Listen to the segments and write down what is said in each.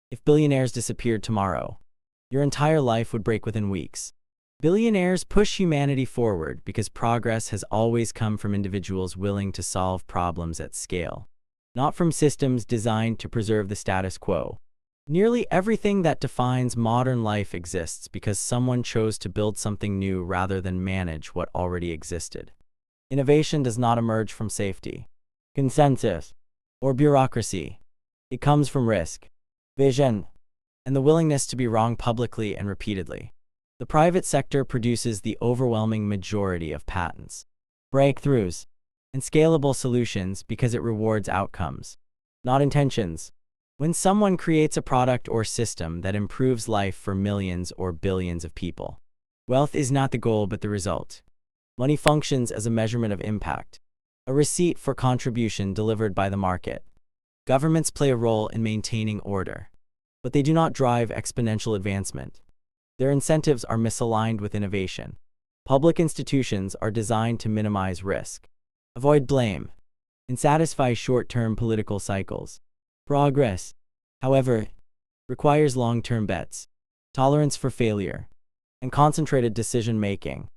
If billionaires disappeared tomorrow, your entire life would break within weeks. Billionaires push humanity forward because progress has always come from individuals willing to solve problems at scale, not from systems designed to preserve the status quo. Nearly everything that defines modern life exists because someone chose to build something new rather than manage what already existed. Innovation does not emerge from safety, consensus, or bureaucracy. It comes from risk, vision, and the willingness to be wrong publicly and repeatedly. The private sector produces the overwhelming majority of patents, breakthroughs, and scalable solutions because it rewards outcomes, not intentions. When someone creates a product or system that improves life for millions or billions of people, wealth is not the goal but the result. Money functions as a measurement of impact, a receipt for contribution delivered by the market. Governments play a role in maintaining order, but they do not drive exponential advancement. Their incentives are misaligned with innovation. Public institutions are designed to minimize risk, avoid blame, and satisfy short-term political cycles. Progress, however, requires long-term bets, tolerance for failure, and concentrated decision-making.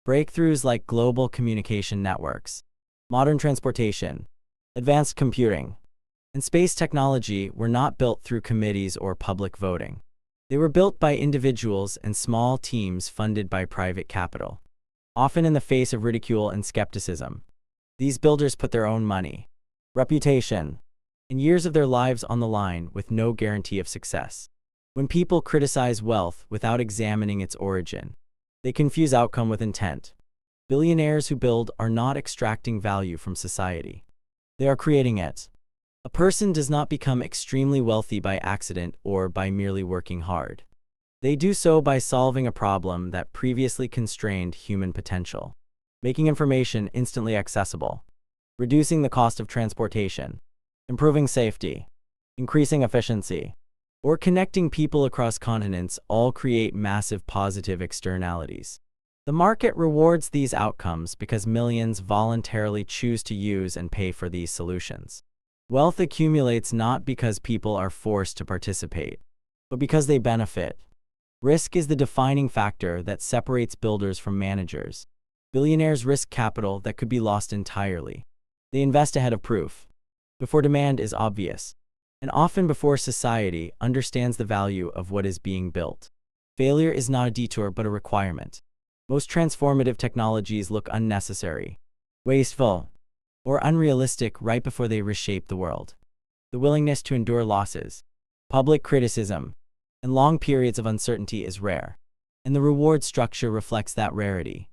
Breakthroughs like global communication networks, modern transportation, advanced computing, and space technology were not built through committees or public voting. They were built by individuals and small teams funded by private capital, often in the face of ridicule and skepticism. These builders put their own money, reputation, and years of their lives on the line with no guarantee of success. When people criticize wealth without examining its origin, they confuse outcome with intent. Billionaires who build are not extracting value from society. They are creating it. A person does not become extremely wealthy by accident or by merely working hard. They do so by solving a problem that previously constrained human potential, making information instantly accessible, reducing the cost of transportation, improving safety, increasing efficiency, or connecting people across continents all create massive positive externalities. The market rewards these outcomes because millions voluntarily choose to use and pay for these solutions. Wealth accumulates not because people are forced to participate, but because they benefit. Risk is the defining factor that separates builders from managers. Billionaires risk capital that could be lost entirely. They invest ahead of proof, before demand is obvious, and often before society understands the value of what is being built. Failure is not a detour but a requirement. Most transformative technologies look unnecessary, wasteful, or unrealistic right before they reshape the world. The willingness to endure losses, public criticism, and long periods of uncertainty is rare, and the reward structure reflects that rarity.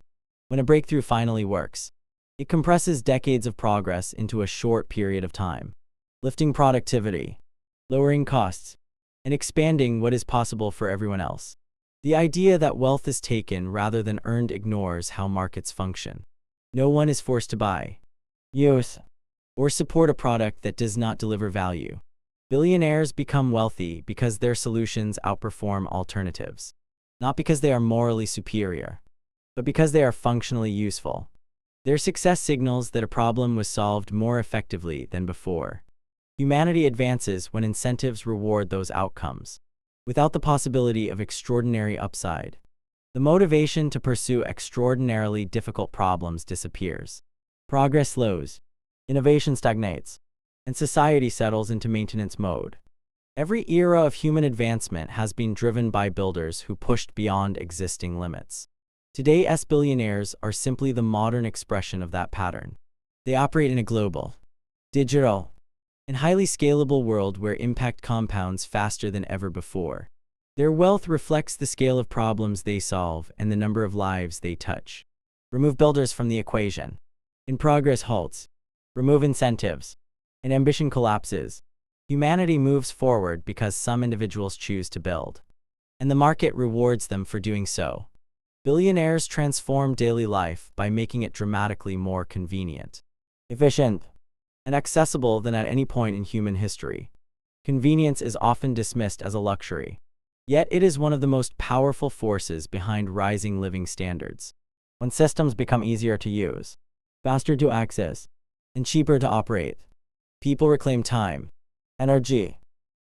When a breakthrough finally works, it compresses decades of progress into a short period of time, lifting productivity, lowering costs, and expanding what is possible for everyone else. The idea that wealth is taken rather than earned ignores how markets function. No one is forced to buy, use, or support a product that does not deliver value. Billionaires become wealthy because their solutions outperform alternatives, not because they are morally superior, but because they are functionally useful. Their success signals that a problem was solved more effectively than before. Humanity advances when incentives reward those outcomes, without the possibility of extraordinary upside. The motivation to pursue extraordinarily difficult problems disappears. Progress slows, innovation stagnates, and society settles into maintenance mode. Every era of human advancement has been driven by builders who pushed beyond existing limits. Today's billionaires are simply the modern expression of that pattern. They operate in a global, digital, and highly scalable world where impact compounds faster than ever before. Their wealth reflects the scale of problems they solve and the number of lives they touch. Remove builders from the equation, and progress halts. Remove incentives, and ambition collapses. Humanity moves forward because some individuals choose to build, and the market rewards them for doing so. Billionaires transform daily life by making it dramatically more convenient, efficient, and accessible than at any point in human history. Convenience is often dismissed as a luxury, yet it is one of the most powerful forces behind rising living standards. When systems become easier to use, faster to access, and cheaper to operate, people reclaim time, energy,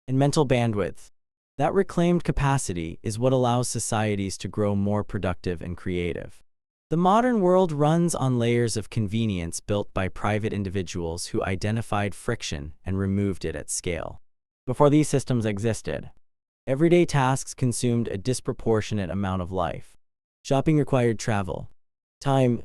and mental bandwidth. That reclaimed capacity is what allows societies to grow more productive and creative. The modern world runs on layers of convenience built by private individuals who identified friction and removed it at scale. Before these systems existed, everyday tasks consumed a disproportionate amount of life. Shopping required travel, time,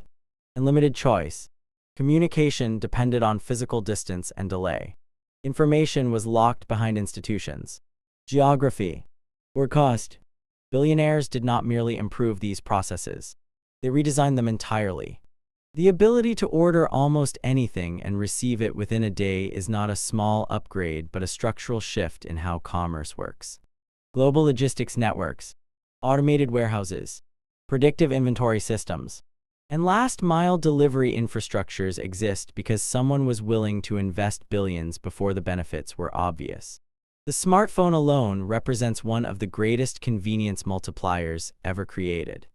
and limited choice. Communication depended on physical distance and delay. Information was locked behind institutions. Geography, or cost. Billionaires did not merely improve these processes. They redesigned them entirely. The ability to order almost anything and receive it within a day is not a small upgrade but a structural shift in how commerce works. Global logistics networks, automated warehouses, predictive inventory systems, and last-mile delivery infrastructures exist because someone was willing to invest billions before the benefits were obvious. The smartphone alone represents one of the greatest convenience multipliers ever created.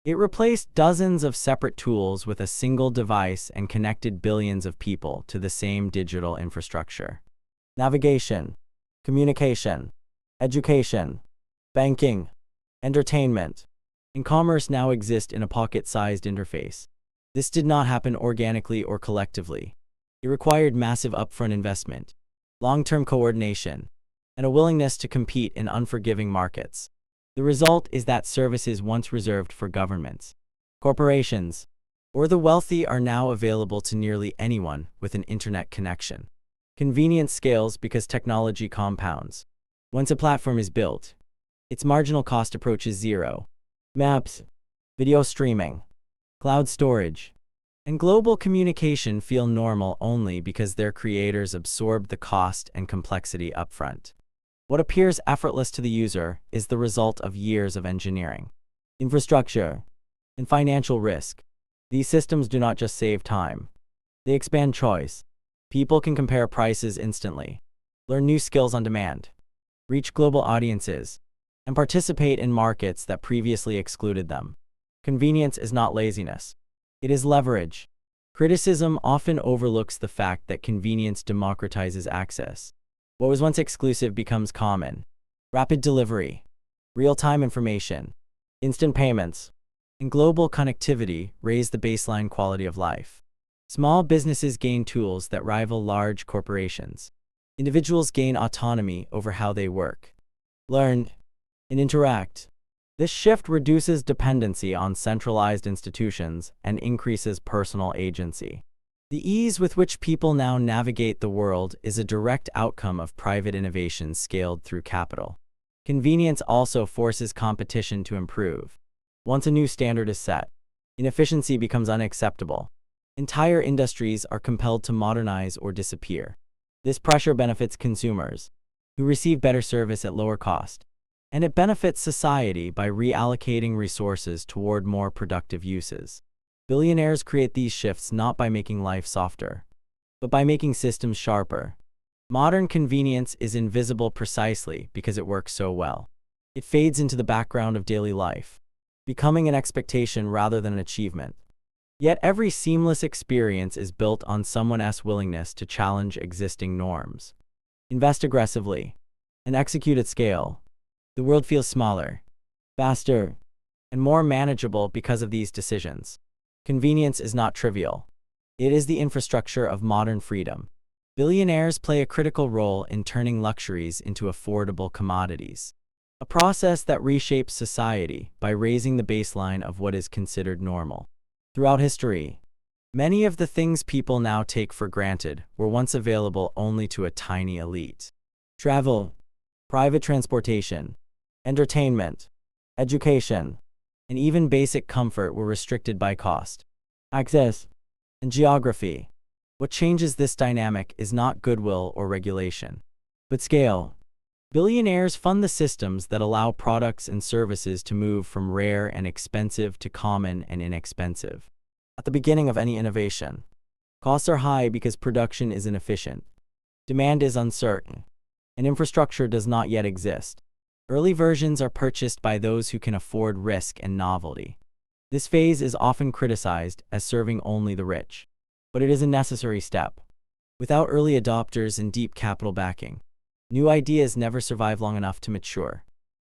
It replaced dozens of separate tools with a single device and connected billions of people to the same digital infrastructure. Navigation, communication, education, banking, entertainment, and commerce now exist in a pocket-sized interface. This did not happen organically or collectively. It required massive upfront investment, long-term coordination, and a willingness to compete in unforgiving markets. The result is that services once reserved for governments, corporations, or the wealthy are now available to nearly anyone with an internet connection. Convenience scales because technology compounds. Once a platform is built, its marginal cost approaches zero. Maps, video streaming, cloud storage, and global communication feel normal only because their creators absorbed the cost and complexity upfront. What appears effortless to the user is the result of years of engineering, infrastructure, and financial risk. These systems do not just save time. They expand choice. People can compare prices instantly, learn new skills on demand, reach global audiences, and participate in markets that previously excluded them. Convenience is not laziness. It is leverage. Criticism often overlooks the fact that convenience democratizes access. What was once exclusive becomes common. Rapid delivery, real-time information, instant payments, and global connectivity raise the baseline quality of life. Small businesses gain tools that rival large corporations. Individuals gain autonomy over how they work, learn, and interact. This shift reduces dependency on centralized institutions and increases personal agency. The ease with which people now navigate the world is a direct outcome of private innovation scaled through capital. Convenience also forces competition to improve. Once a new standard is set, inefficiency becomes unacceptable. Entire industries are compelled to modernize or disappear. This pressure benefits consumers, who receive better service at lower cost, and it benefits society by reallocating resources toward more productive uses. Billionaires create these shifts not by making life softer, but by making systems sharper. Modern convenience is invisible precisely because it works so well. It fades into the background of daily life, becoming an expectation rather than an achievement. Yet every seamless experience is built on someone else's willingness to challenge existing norms. Invest aggressively and execute at scale. The world feels smaller, faster, and more manageable because of these decisions. Convenience is not trivial. It is the infrastructure of modern freedom. Billionaires play a critical role in turning luxuries into affordable commodities, a process that reshapes society by raising the baseline of what is considered normal. Throughout history, many of the things people now take for granted were once available only to a tiny elite. Travel, private transportation, entertainment, education, and even basic comfort were restricted by cost, access, and geography. What changes this dynamic is not goodwill or regulation, but scale. Billionaires fund the systems that allow products and services to move from rare and expensive to common and inexpensive. At the beginning of any innovation, costs are high because production is inefficient, demand is uncertain, and infrastructure does not yet exist. Early versions are purchased by those who can afford risk and novelty. This phase is often criticized as serving only the rich, but it is a necessary step. Without early adopters and deep capital backing, new ideas never survive long enough to mature.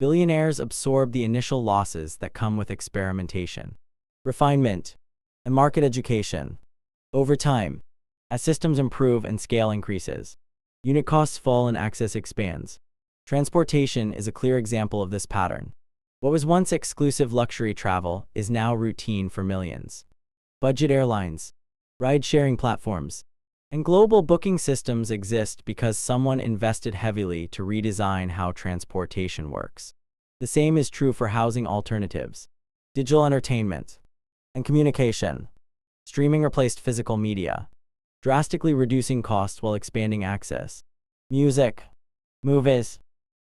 Billionaires absorb the initial losses that come with experimentation, refinement, and market education. Over time, as systems improve and scale increases, unit costs fall and access expands. Transportation is a clear example of this pattern. What was once exclusive luxury travel is now routine for millions. Budget airlines, ride-sharing platforms, and global booking systems exist because someone invested heavily to redesign how transportation works. The same is true for housing alternatives, digital entertainment, and communication. Streaming replaced physical media, drastically reducing costs while expanding access. Music, movies,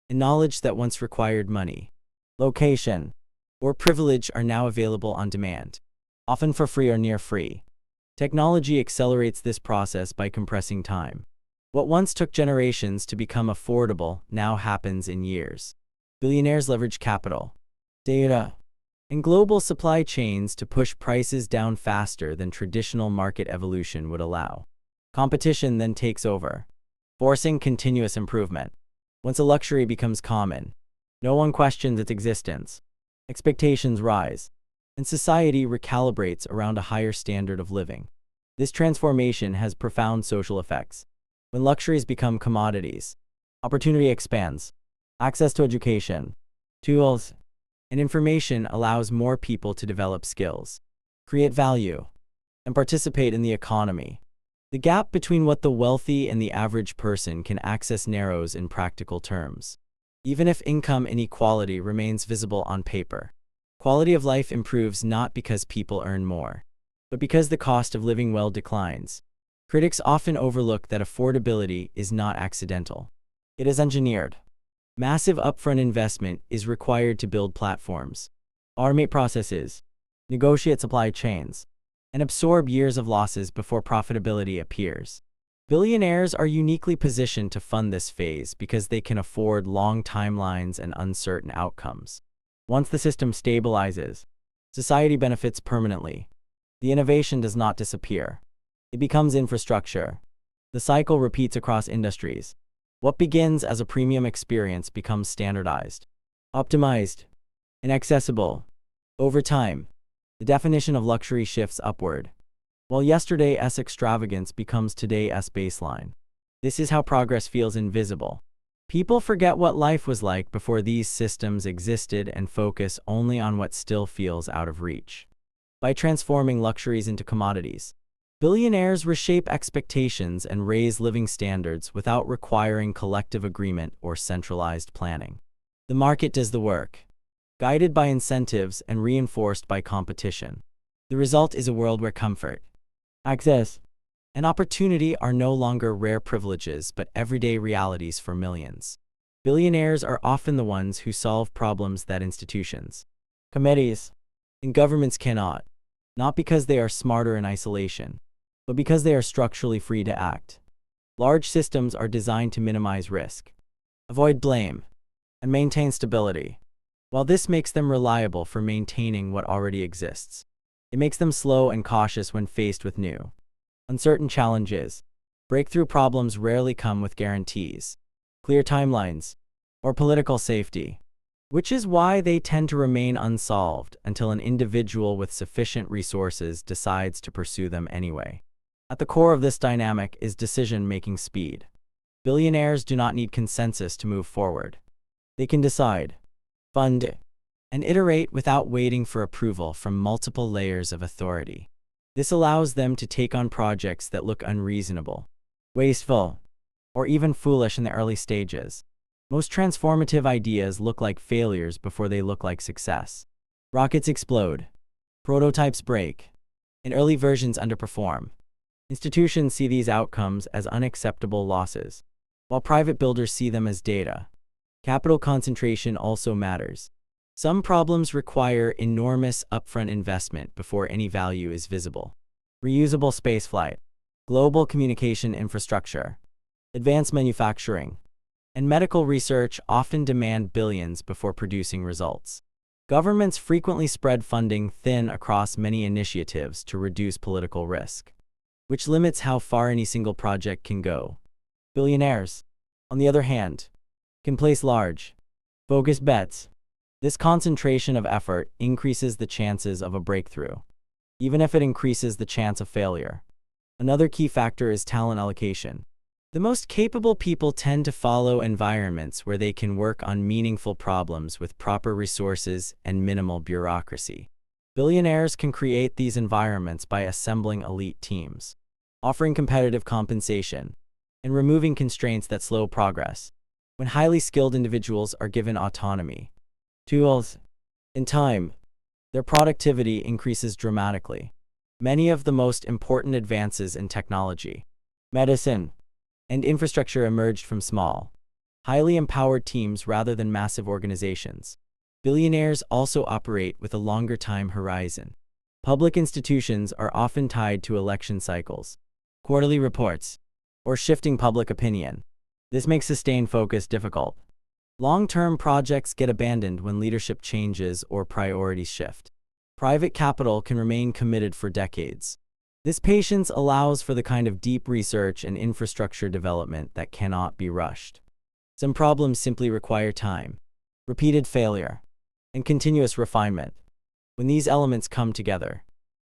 and knowledge that once required money, location, or privilege are now available on demand, often for free or near free. Technology accelerates this process by compressing time. What once took generations to become affordable now happens in years. Billionaires leverage capital, data, and global supply chains to push prices down faster than traditional market evolution would allow. Competition then takes over, forcing continuous improvement. Once a luxury becomes common, no one questions its existence. Expectations rise, and society recalibrates around a higher standard of living. This transformation has profound social effects. When luxuries become commodities, opportunity expands. Access to education, tools, and information allows more people to develop skills, create value, and participate in the economy. The gap between what the wealthy and the average person can access narrows in practical terms. Even if income inequality remains visible on paper, quality of life improves not because people earn more, but because the cost of living well declines. Critics often overlook that affordability is not accidental. It is engineered. Massive upfront investment is required to build platforms, automate processes, negotiate supply chains, and absorb years of losses before profitability appears. Billionaires are uniquely positioned to fund this phase because they can afford long timelines and uncertain outcomes. Once the system stabilizes, society benefits permanently. The innovation does not disappear. It becomes infrastructure. The cycle repeats across industries. What begins as a premium experience becomes standardized, optimized, and accessible. Over time, the definition of luxury shifts upward, while yesterday's extravagance becomes today's baseline. This is how progress feels invisible. People forget what life was like before these systems existed and focus only on what still feels out of reach. By transforming luxuries into commodities, billionaires reshape expectations and raise living standards without requiring collective agreement or centralized planning. The market does the work, guided by incentives and reinforced by competition. The result is a world where comfort, access, and opportunity are no longer rare privileges but everyday realities for millions. Billionaires are often the ones who solve problems that institutions, committees, and governments cannot, not because they are smarter in isolation, but because they are structurally free to act. Large systems are designed to minimize risk, avoid blame, and maintain stability. While this makes them reliable for maintaining what already exists, it makes them slow and cautious when faced with new, uncertain challenges. Breakthrough problems rarely come with guarantees, clear timelines, or political safety, which is why they tend to remain unsolved until an individual with sufficient resources decides to pursue them anyway. At the core of this dynamic is decision-making speed. Billionaires do not need consensus to move forward. They can decide, fund, and iterate without waiting for approval from multiple layers of authority. This allows them to take on projects that look unreasonable, wasteful, or even foolish in the early stages. Most transformative ideas look like failures before they look like success. Rockets explode, prototypes break, and early versions underperform. Institutions see these outcomes as unacceptable losses, while private builders see them as data. Capital concentration also matters. Some problems require enormous upfront investment before any value is visible. Reusable spaceflight, global communication infrastructure, advanced manufacturing, and medical research often demand billions before producing results. Governments frequently spread funding thin across many initiatives to reduce political risk, which limits how far any single project can go. Billionaires, on the other hand, can place large, Focused bets. This concentration of effort increases the chances of a breakthrough, even if it increases the chance of failure. Another key factor is talent allocation. The most capable people tend to follow environments where they can work on meaningful problems with proper resources and minimal bureaucracy. Billionaires can create these environments by assembling elite teams, offering competitive compensation, and removing constraints that slow progress. When highly skilled individuals are given autonomy, tools, and time, their productivity increases dramatically. Many of the most important advances in technology, medicine, and infrastructure emerged from small, highly empowered teams rather than massive organizations. Billionaires also operate with a longer time horizon. Public institutions are often tied to election cycles, quarterly reports, or shifting public opinion. This makes sustained focus difficult. Long-term projects get abandoned when leadership changes or priorities shift. Private capital can remain committed for decades. This patience allows for the kind of deep research and infrastructure development that cannot be rushed. Some problems simply require time, repeated failure, and continuous refinement. When these elements come together,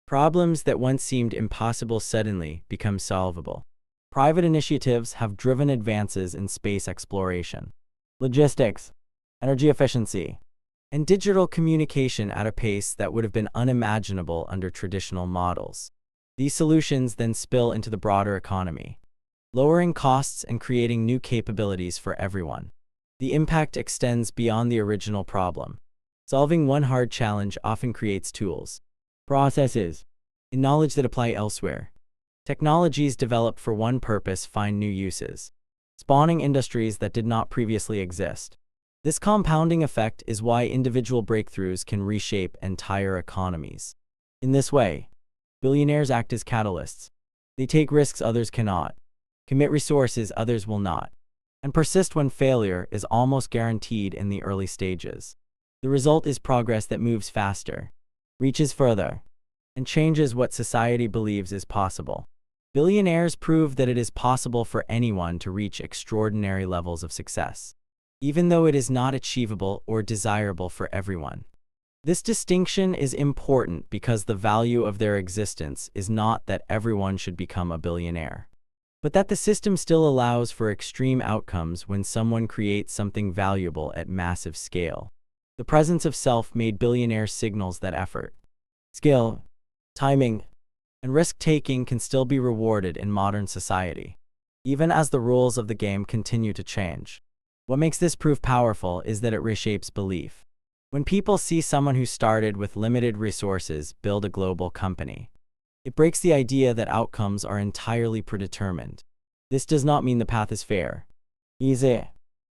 problems that once seemed impossible suddenly become solvable. Private initiatives have driven advances in space exploration, logistics, energy efficiency, and digital communication at a pace that would have been unimaginable under traditional models. These solutions then spill into the broader economy, lowering costs and creating new capabilities for everyone. The impact extends beyond the original problem. Solving one hard challenge often creates tools, processes, and knowledge that apply elsewhere. Technologies developed for one purpose find new uses, spawning industries that did not previously exist. This compounding effect is why individual breakthroughs can reshape entire economies. In this way, billionaires act as catalysts. They take risks others cannot, commit resources others will not, and persist when failure is almost guaranteed in the early stages. The result is progress that moves faster, reaches further, and changes what society believes is possible. Billionaires prove that it is possible for anyone to reach extraordinary levels of success, even though it is not achievable or desirable for everyone. This distinction is important because the value of their existence is not that everyone should become a billionaire, but that the system still allows for extreme outcomes when someone creates something valuable at massive scale. The presence of self-made billionaires signals that effort, skill, timing, and risk-taking can still be rewarded in modern society, even as the rules of the game continue to change. What makes this proof powerful is that it reshapes belief. When people see someone who started with limited resources build a global company, it breaks the idea that outcomes are entirely predetermined. This does not mean the path is fair, easy,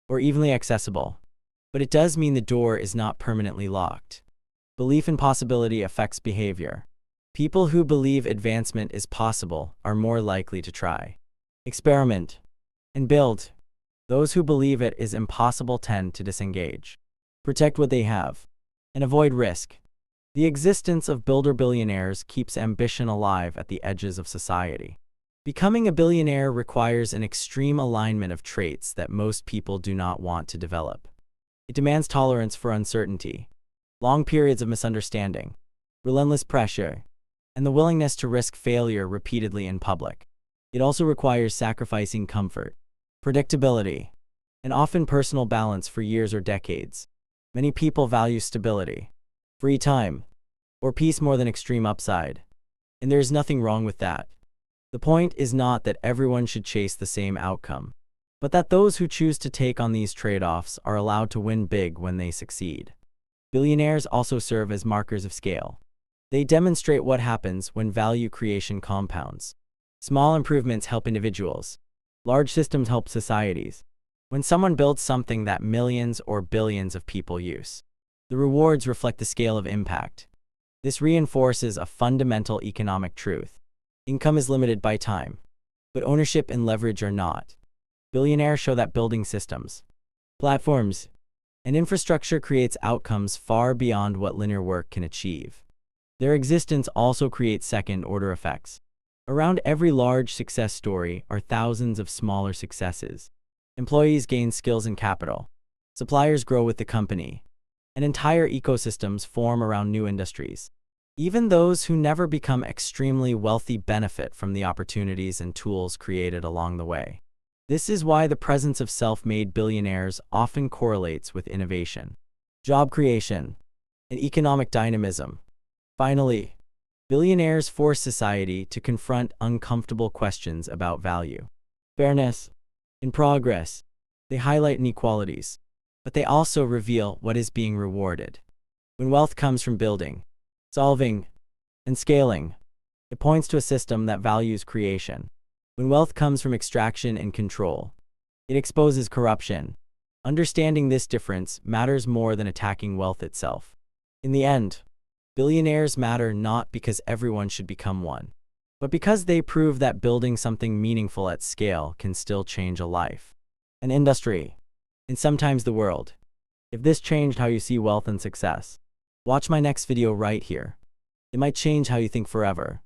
or evenly accessible, but it does mean the door is not permanently locked. Belief in possibility affects behavior. People who believe advancement is possible are more likely to try, experiment, and build. Those who believe it is impossible tend to disengage, protect what they have, and avoid risk. The existence of builder billionaires keeps ambition alive at the edges of society. Becoming a billionaire requires an extreme alignment of traits that most people do not want to develop. It demands tolerance for uncertainty, long periods of misunderstanding, relentless pressure, and the willingness to risk failure repeatedly in public. It also requires sacrificing comfort, predictability, and often personal balance for years or decades. Many people value stability, free time, or peace more than extreme upside, and there is nothing wrong with that. The point is not that everyone should chase the same outcome, but that those who choose to take on these trade-offs are allowed to win big when they succeed. Billionaires also serve as markers of scale. They demonstrate what happens when value creation compounds. Small improvements help individuals. Large systems help societies. When someone builds something that millions or billions of people use, the rewards reflect the scale of impact. This reinforces a fundamental economic truth. Income is limited by time, but ownership and leverage are not. Billionaires show that building systems, platforms, and infrastructure creates outcomes far beyond what linear work can achieve. Their existence also creates second-order effects. Around every large success story are thousands of smaller successes. Employees gain skills and capital. Suppliers grow with the company, and entire ecosystems form around new industries. Even those who never become extremely wealthy benefit from the opportunities and tools created along the way. This is why the presence of self-made billionaires often correlates with innovation, job creation, and economic dynamism. Finally, billionaires force society to confront uncomfortable questions about value, fairness, and progress. They highlight inequalities, but they also reveal what is being rewarded. When wealth comes from building, solving, and scaling, it points to a system that values creation. When wealth comes from extraction and control, it exposes corruption. Understanding this difference matters more than attacking wealth itself. In the end, billionaires matter not because everyone should become one, but because they prove that building something meaningful at scale can still change a life, an industry, and sometimes the world. If this changed how you see wealth and success, watch my next video right here. It might change how you think forever.